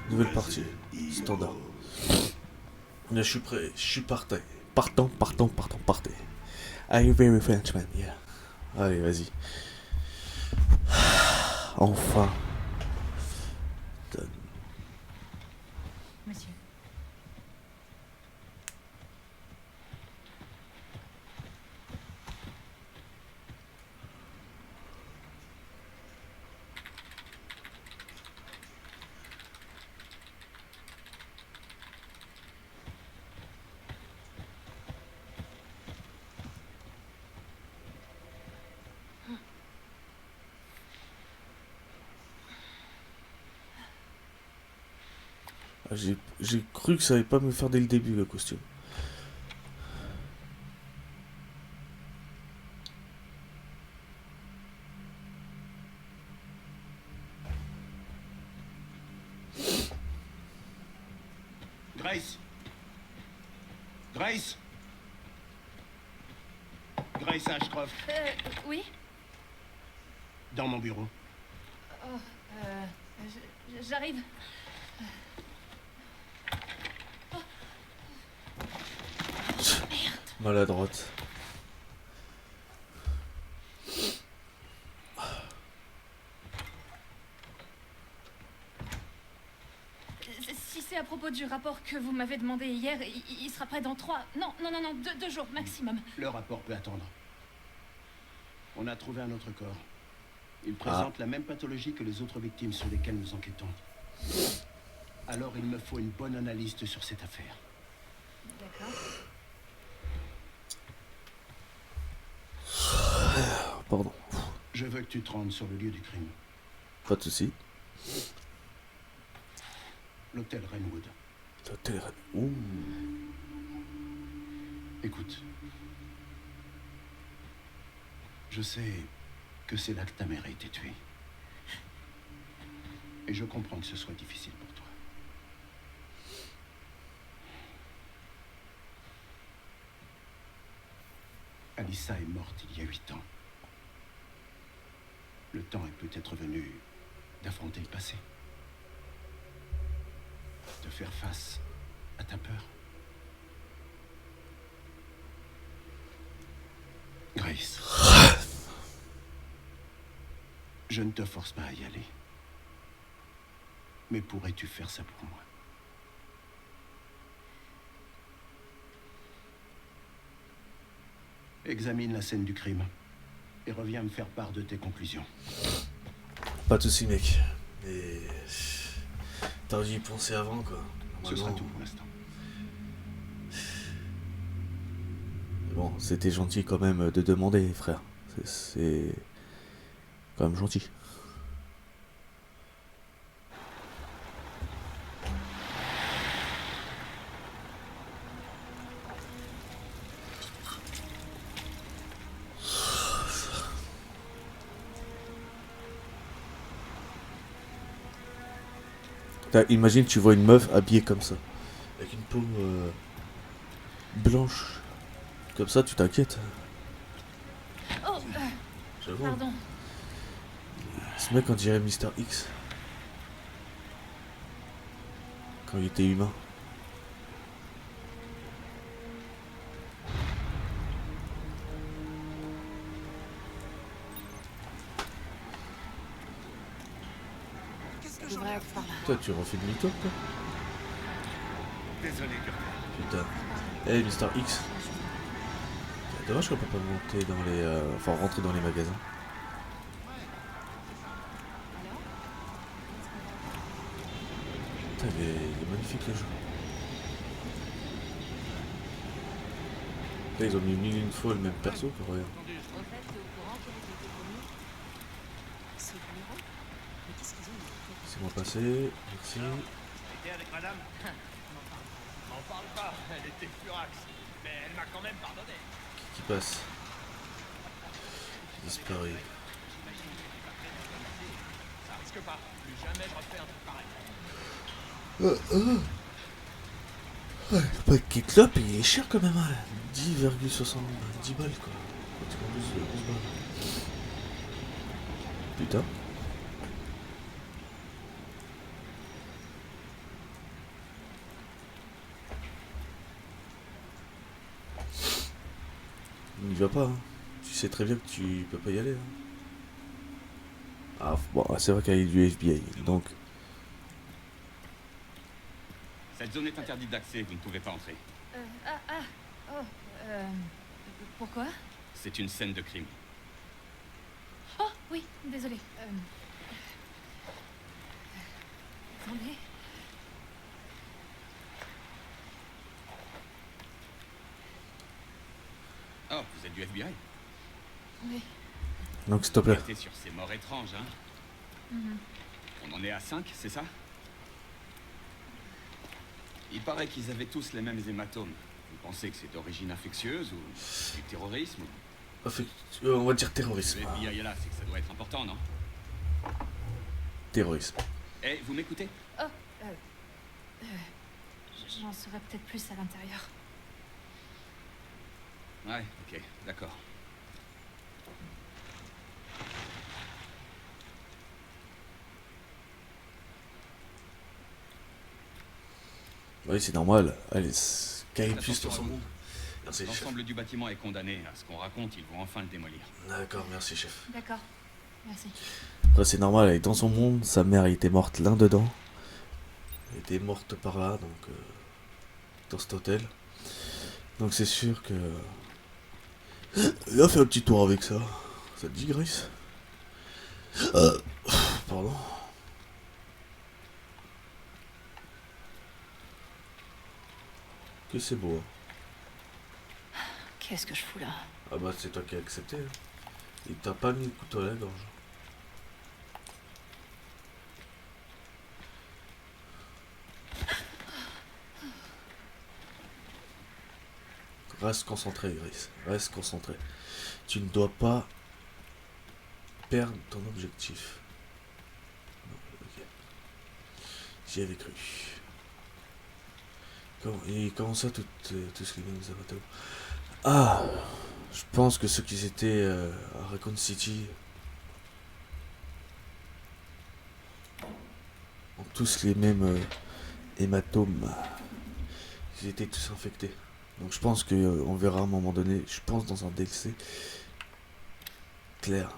Nouvelle partie. Standard. Là, je suis prêt. Je suis partant. Partez. Are you very Frenchman? Yeah. Allez, vas-y. Enfin. Monsieur. J'ai cru que ça allait pas me faire dès le début le costume. Grace. Grace. Grace Ashcroft, Oui. dans mon bureau. Oh, j'arrive. Maladroite. Si c'est à propos du rapport que vous m'avez demandé hier, il sera prêt dans 3... Non, 2 jours maximum. Le rapport peut attendre. On a trouvé un autre corps. Il présente la même pathologie que les autres victimes sur lesquelles nous enquêtons. Alors il me faut une bonne analyste sur cette affaire. D'accord. Pardon. Je veux que tu te rendes sur le lieu du crime. Pas de soucis. L'hôtel Renwood. L'hôtel Renwood. Ouh. Écoute. Je sais que c'est là que ta mère a été tuée. Et je comprends que ce soit difficile pour toi. Alyssa est morte il y a 8 ans. Le temps est peut-être venu d'affronter le passé. De faire face à ta peur. Grace. Je ne te force pas à y aller. Mais pourrais-tu faire ça pour moi? Examine la scène du crime et reviens me faire part de tes conclusions. Pas de soucis, mec. Mais t'aurais dû y penser avant, quoi. Ce sera tout pour l'instant. Bon, c'était gentil quand même de demander, frère. C'est quand même gentil. Imagine, tu vois une meuf habillée comme ça, avec une peau blanche. Comme ça, tu t'inquiètes. Oh, J'avoue. pardon. Ce mec, on dirait Mister X. Quand il était humain. Ça devrait être par là. Toi, tu refais demi-tour, toi. Désolé, Putain. Eh, Mister X. Dommage qu'on peut pas monter dans les... enfin, rentrer dans les magasins. Putain, il est magnifique le jeu. Là, ils ont mis mille une fois le même perso, quoi, regarde. C'est moi passé, merci. T'es avec madame? M'en parle pas, elle était furax. Mais elle m'a quand même pardonné. Qui passe? Disparu. Ça risque pas. Plus jamais je refais un truc pareil. Ouais, le paquet de clopes, il est cher quand même, hein. 10,70 balles, quoi. Pratiquement 12 balles. Putain. vas pas. Hein. Tu sais très bien que tu peux pas y aller. Hein. Ah, bon, c'est vrai qu'il y a du FBI, donc... Cette zone est interdite d'accès, vous ne pouvez pas entrer. Oh, pourquoi? C'est une scène de crime. Oh, oui, désolé. Attendez. Oh, vous êtes du FBI? Oui. Donc s'il te plaît. Restez sur ces morts étranges, hein. Mhm. On en est à 5, c'est ça? Il paraît qu'ils avaient tous les mêmes hématomes. Vous pensez que c'est d'origine infectieuse ou du terrorisme? On va dire Le terrorisme. FBI est là, c'est que ça doit être important, non? Terrorisme. Eh, vous m'écoutez? Oh, j'en saurais peut-être plus à l'intérieur. Ouais, ok, d'accord. Oui, c'est normal. Allez, qu'elle puisse Attention dans à son vous. monde. Merci, chef. L'ensemble du bâtiment est condamné. À ce qu'on raconte, ils vont enfin le démolir. D'accord, merci, chef. D'accord. Merci. Après, c'est normal, elle est dans son monde. Sa mère elle était morte là dedans. Elle était morte par là, donc... dans cet hôtel. Donc c'est sûr que... Il a fait un petit tour avec ça. Ça te dit, Grace? Pardon. Que c'est beau. Hein. Qu'est-ce que je fous là? Ah bah c'est toi qui as accepté. Hein. Il t'a pas mis le couteau à la gorge. Reste concentré, Grace. Reste concentré. Tu ne dois pas perdre ton objectif. Non, ok. J'y avais cru. Comment ça, tout ce qui vient nous abattre? Ah, je pense que ceux qui étaient à Raccoon City ont tous les mêmes hématomes. Ils étaient tous infectés. Donc je pense qu'on verra à un moment donné, je pense dans un DLC clair.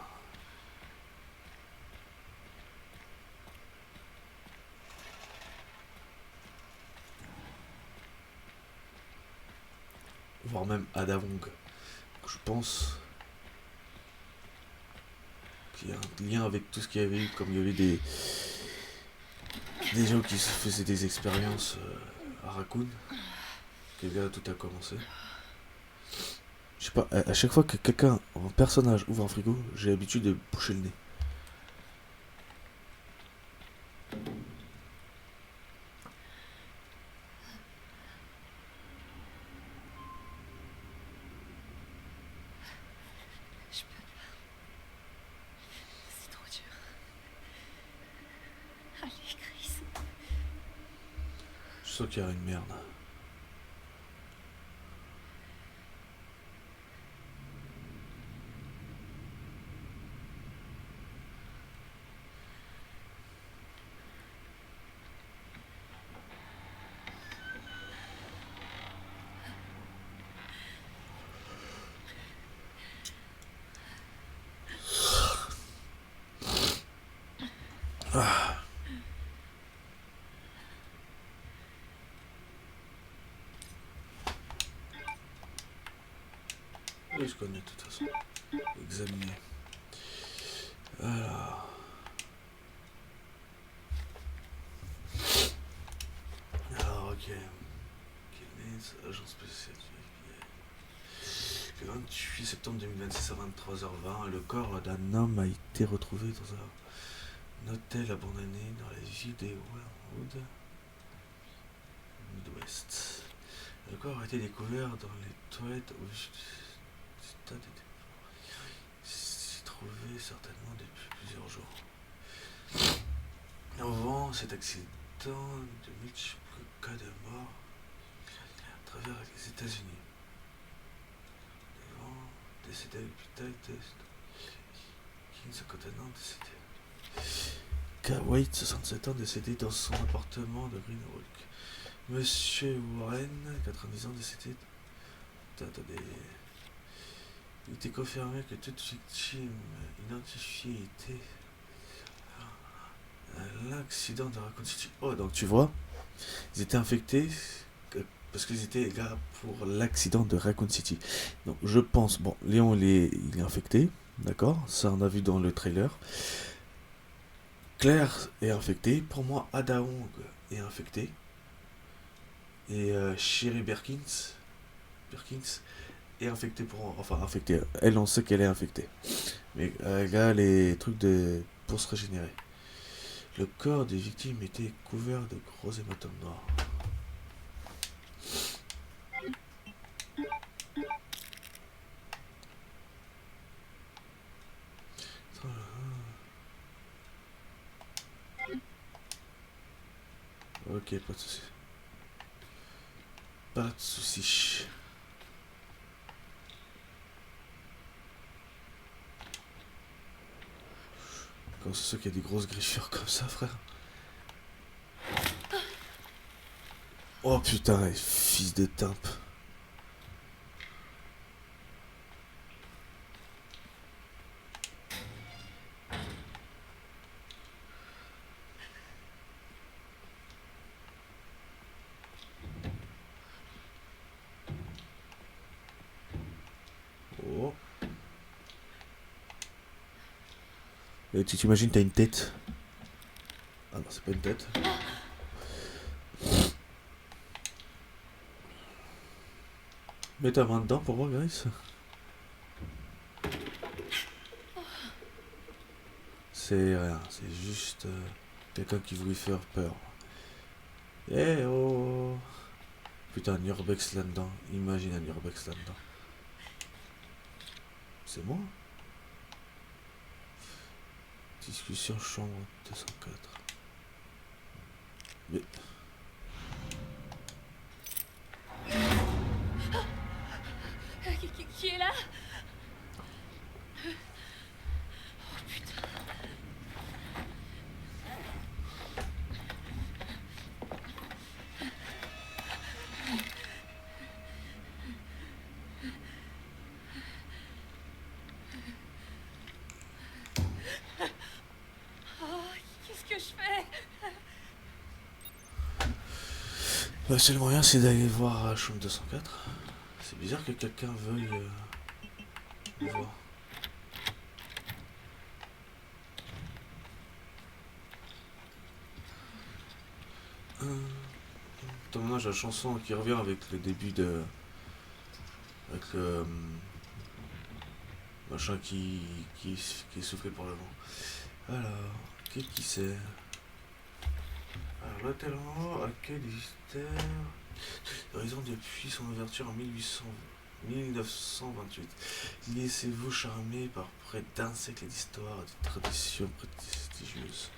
Voire même Ada Wong. Je pense qu'il y a un lien avec tout ce qu'il y avait eu, comme il y avait des gens qui se faisaient des expériences à Raccoon. Que là tout a commencé. Je sais pas, à chaque fois que quelqu'un, un personnage ouvre un frigo, j'ai l'habitude de boucher le nez. Je peux pas. C'est trop dur. Allez, Chris. Je sens qu'il y a une merde. Oui, je connais de toute façon. Examiner. Alors. Alors, ok. Kenneth, agent spécial du FBI. Le 28 septembre 2026 à 23h20, le corps d'un homme a été retrouvé dans un hôtel abandonné dans la ville des Wellwood, Midwest. Le corps a été découvert dans les toilettes au stade s'y trouvait certainement depuis plusieurs jours. Avant cet accident, de multiples cas de mort à travers les États-Unis. Devant, décédé à l'hôpital test. King 51 ans décédé. K. White, 67 ans, décédé dans son appartement de Greenwalk. Monsieur Warren, 90 ans, décédé. Attendez. Il était confirmé que toute victime identifiée était l'accident de Raccoon City. Oh, donc tu vois, ils étaient infectés parce qu'ils étaient là pour l'accident de Raccoon City. Donc je pense, bon, Léon il est infecté, d'accord, ça on a vu dans le trailer. Claire est infectée, pour moi Ada Wong est infectée. Et Sherry Perkins est infectée enfin infectée. Elle, on sait qu'elle est infectée. Mais elle a les trucs pour se régénérer. Le corps des victimes était couvert de gros hématomes noirs. Ok, pas de soucis. Pas de soucis. Comment c'est ça qu'il y a des grosses griffures comme ça, frère? Oh putain, fils de timpe. Oh. Et tu t'imagines, t'as une tête. Ah non, c'est pas une tête. Mets ta main dedans pour voir, Grace. C'est rien, c'est juste quelqu'un qui voulait faire peur. Eh oh! Putain, un Urbex là-dedans. Imagine un Urbex là-dedans. C'est moi? Discussion chambre 204. Mais... Qui est là? Qu'est-ce que je fais? Le seul moyen, c'est d'aller voir chambre 204. C'est bizarre que quelqu'un veuille le voir. Attends, maintenant j'ai la chanson qui revient avec le début de... Avec le... machin qui est soufflé par le vent. Alors, qui c'est? Alors, l'hôtel en haut accueille des visiteurs d'horizon depuis son ouverture en 1928. Laissez-vous charmer par près d'un siècle d'histoire et de traditions prestigieuses.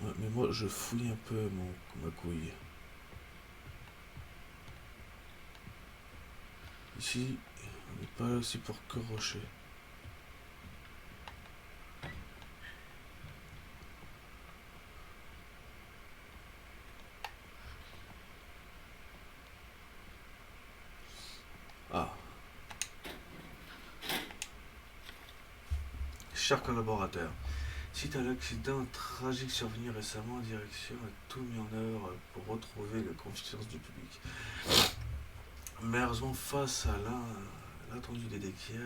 Ouais, mais moi je fouille un peu ma couille. Ici, on n'est pas là aussi pour corrocher. Ah. Chers collaborateurs, suite à l'accident tragique survenu récemment, la direction a tout mis en œuvre pour retrouver la confiance du public. Malheureusement, face à l'attendu des dégâts,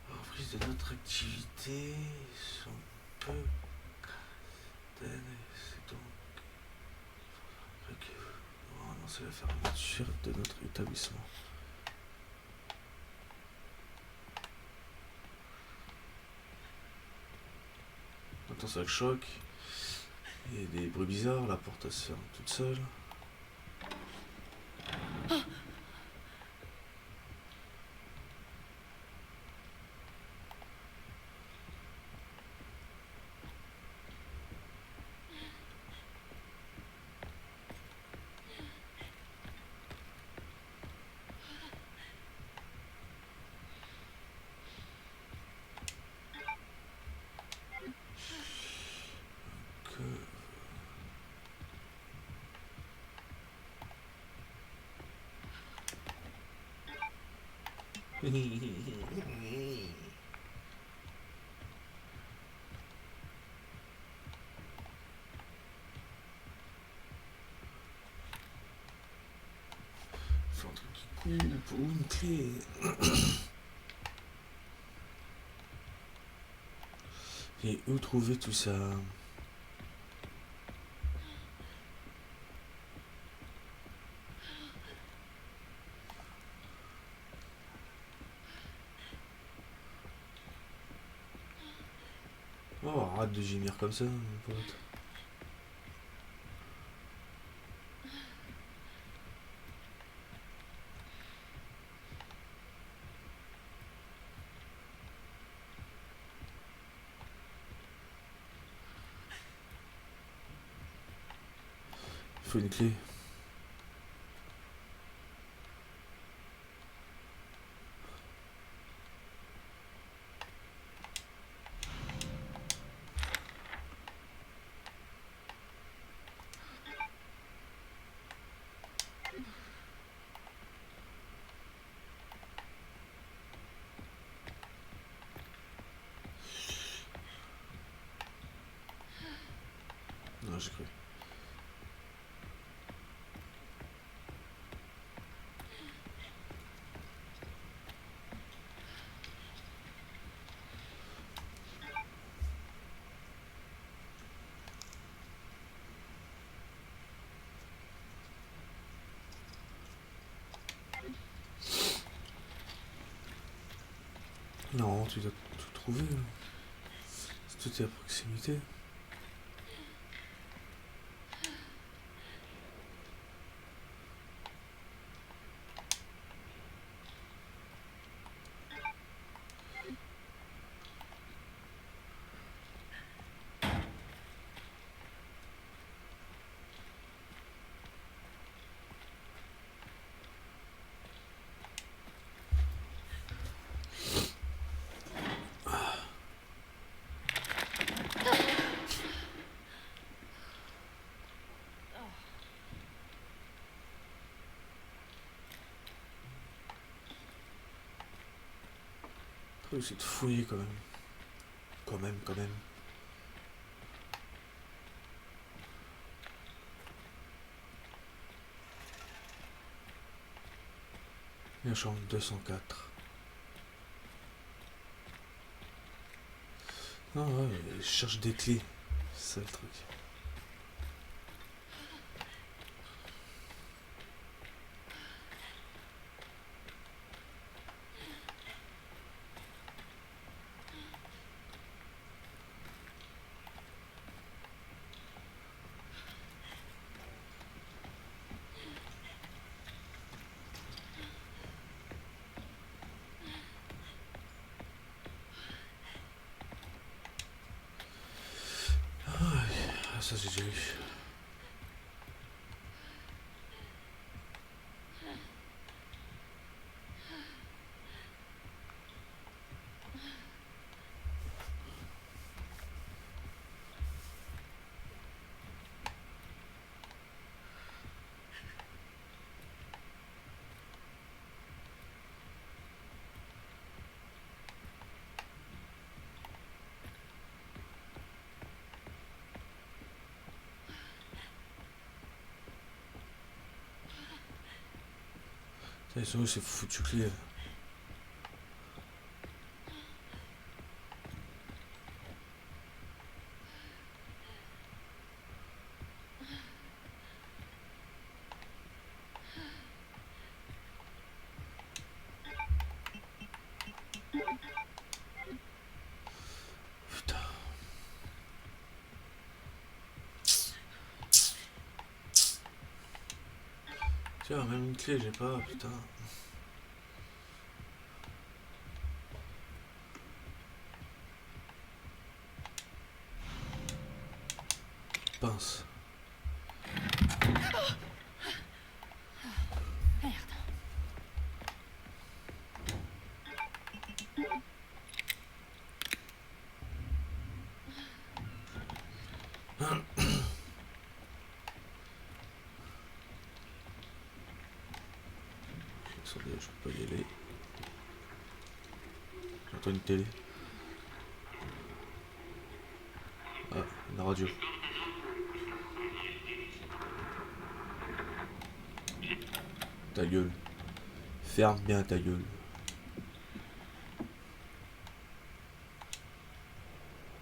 la reprise de notre activité sont peu certaines. C'est donc que nous avons annoncé la fermeture de notre établissement. Attends, ça choque. Il y a des bruits bizarres, la porte se ferme toute seule. Faut un truc qui coupe ou une clé. Et où trouver tout ça? Oh, arrête de gémir comme ça, mon pote. Il faut une clé. Non, j'ai cru. Non, tu dois tout trouver. Là. C'est tout est à proximité. Faut essayer de fouiller quand même. Quand même. La chambre 204. Non, ouais, je cherche des clés. C'est ça le truc. Ah, ça j'ai déjà eu. Ils sont où ces foutus clés? Putain. Tiens, même une clé, j'ai pas, putain. Pince. Merde. Attendez, je peux pas y aller. J'entends une télé. Ah, la radio. Ta gueule. Ferme bien ta gueule.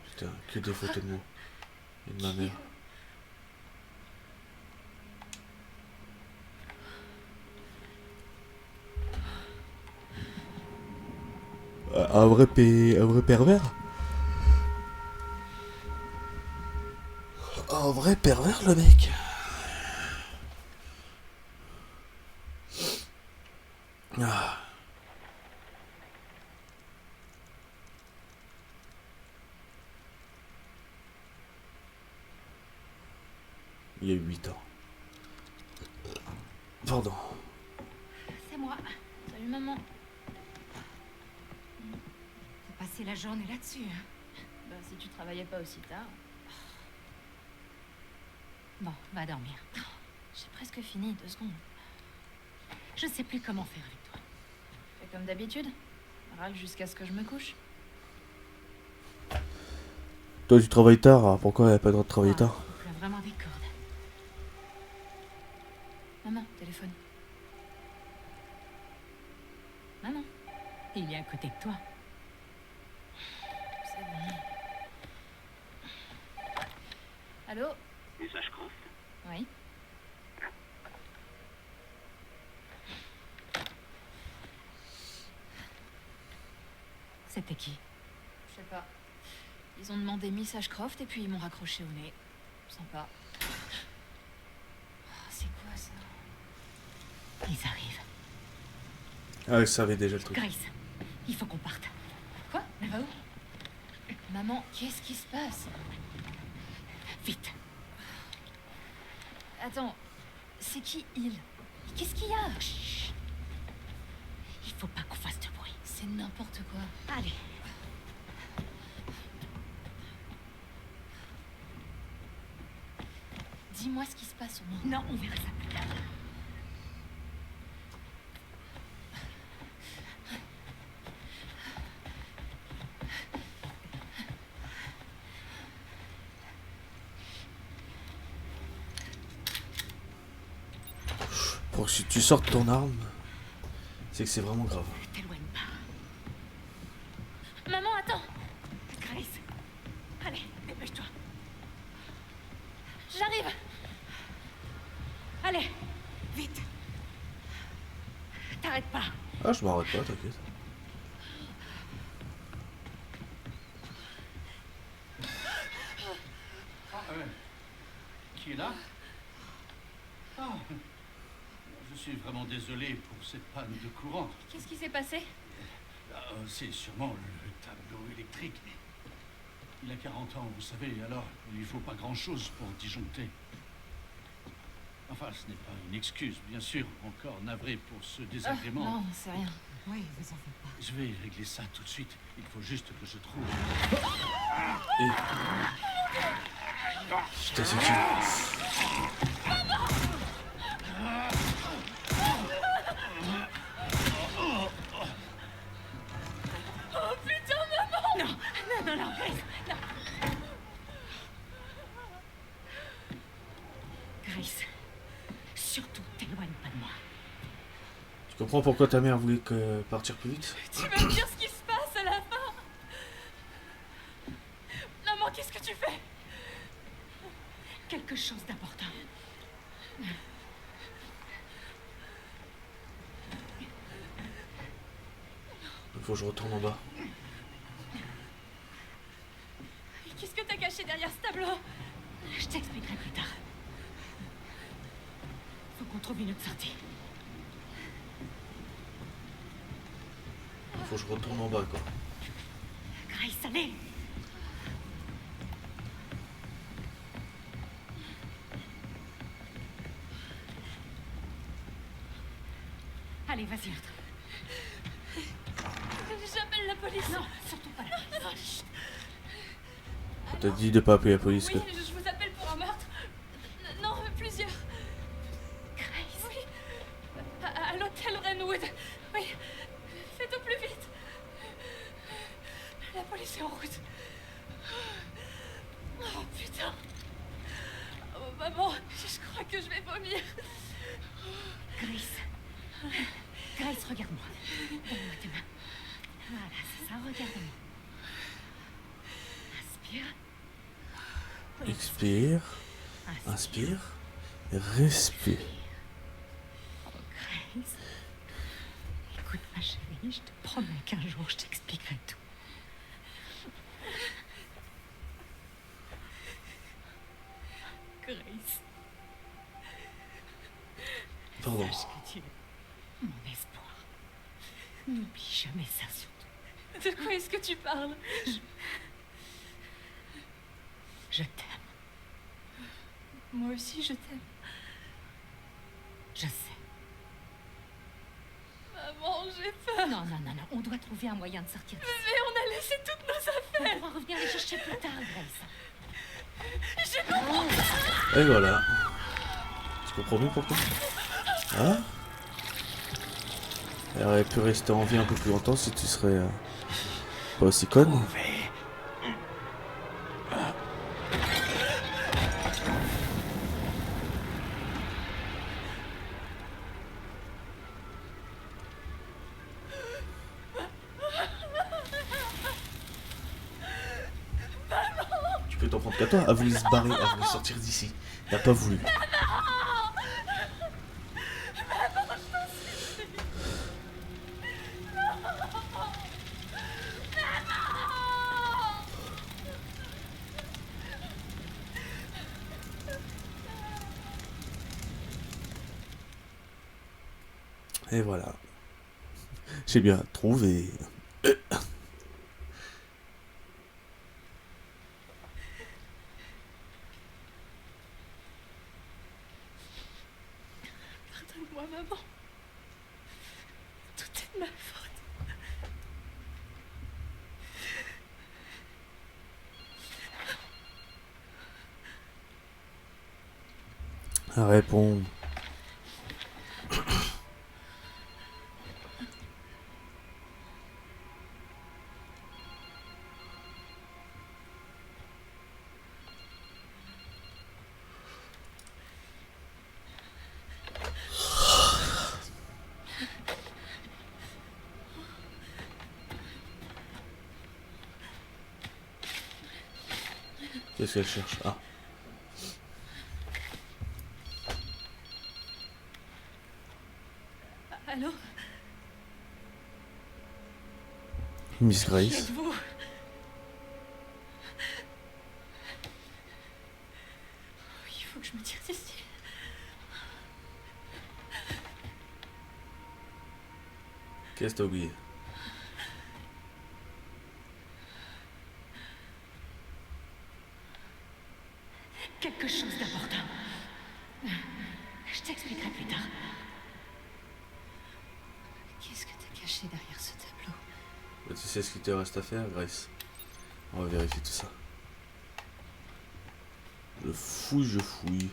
Putain, que des photos de moi. Et de ma mère. Un vrai pervers. Un vrai pervers le mec. Ah. Il y a 8 ans. Pardon. C'est moi. Salut maman. T'as passé la journée là-dessus, hein? Bah si tu travaillais pas aussi tard. Bon, va dormir. J'ai presque fini, 2 secondes. Je sais plus comment faire avec toi. Fais comme d'habitude. Râle jusqu'à ce que je me couche. Toi tu travailles tard, alors pourquoi elle a pas le droit de travailler tard? Il y a vraiment des cordes. Maman, téléphone. Maman. Il est à côté de toi. C'est bon. Allô? Message Croft. Oui. C'était qui? Je sais pas. Ils ont demandé Miss Ashcroft et puis ils m'ont raccroché au nez. Sympa. Oh, c'est quoi ça? Ils arrivent. Ah, je savais déjà le truc. Grace, il faut qu'on parte. Quoi? Elle va où? Maman, qu'est-ce qui se passe? Vite. Attends, c'est qui il? Qu'est-ce qu'il y a? Chut. Il faut pas qu'on fasse de bruit. C'est n'importe quoi. Allez. Dis-moi ce qui se passe au moins. Non, on verra ça plus tard. Pour que si tu sortes ton arme, c'est que c'est vraiment grave. T'éloigne pas. Maman, attends! Grace. Allez, dépêche-toi. J'arrive! Allez, vite. T'arrêtes pas. Ah, je m'arrête pas, t'inquiète. Qui est là? Ah, je suis vraiment désolé pour cette panne de courant. Qu'est-ce qui s'est passé? C'est sûrement le tableau électrique. Il a 40 ans, vous savez, alors il lui faut pas grand-chose pour disjoncter. Enfin, ce n'est pas une excuse, bien sûr. Encore navré pour ce désagrément. Non, c'est rien. Oui, vous en faites pas. Je vais régler ça tout de suite. Il faut juste que je trouve... Putain, c'est qui? Oh putain, maman! Non, Grace, non. Grace, surtout t'éloigne pas de moi. Tu comprends pourquoi ta mère voulait partir plus vite? Tu vas me dire ce qui se passe à la fin? Maman, qu'est-ce que tu fais? Quelque chose d'important. Il faut que je retourne en bas. Qu'est-ce que t'as caché derrière ce tableau? Je t'expliquerai plus tard. Faut qu'on trouve une autre sortie. Il faut que je retourne en bas, quoi. Grace, allez! Allez, vas-y, entre. J'appelle la police. Non, surtout pas la police. On t'a dit de pas appeler la police, Oui, quoi. je vous appelle pour un meurtre. Non, plusieurs. Grace. Oui. À l'hôtel Renwood. Oui. Faites au plus vite. laisser en route. Oh putain. Oh maman, je crois que je vais vomir. Grace. Grace, regarde-moi. Donne-moi tes mains. Voilà, c'est ça, regarde-moi. Inspire. Expire. Inspire. Et respire. Oh, Grace. Écoute, ma chérie, je te promets qu'un jour, je t'expliquerai tout. Grace. Pardon. Sache que tu es mon espoir. N'oublie jamais ça, surtout. De quoi est-ce que tu parles? Je t'aime. Moi aussi, je t'aime. Je sais. Maman, j'ai peur. Non, non, non, non. On doit trouver un moyen de sortir d'ici. Mais on a laissé toutes nos On affaires. pourra revenir les chercher plus tard, Grace. J'ai compris. Et voilà. Tu comprends mieux pourquoi? Hein? Elle aurait pu rester en vie un peu plus longtemps si tu serais pas aussi conne. Tu peux t'en prendre qu'à toi. Elle voulait se barrer, elle voulait sortir d'ici. Elle n'a pas voulu. Et voilà. J'ai bien trouvé. Pardonne-moi, maman. Tout est de ma faute. Réponds. Qu'est-ce qu'elle cherche? Ah. Allô? Miss Qui Grace. êtes-vous? Il faut que je me tire d'ici. Qu'est-ce que t'as oublié? Quelque chose d'important. Je t'expliquerai plus tard. Qu'est-ce que t'as caché derrière ce tableau? Bah, tu sais ce qu'il te reste à faire, Grace. On va vérifier tout ça. Je fouille.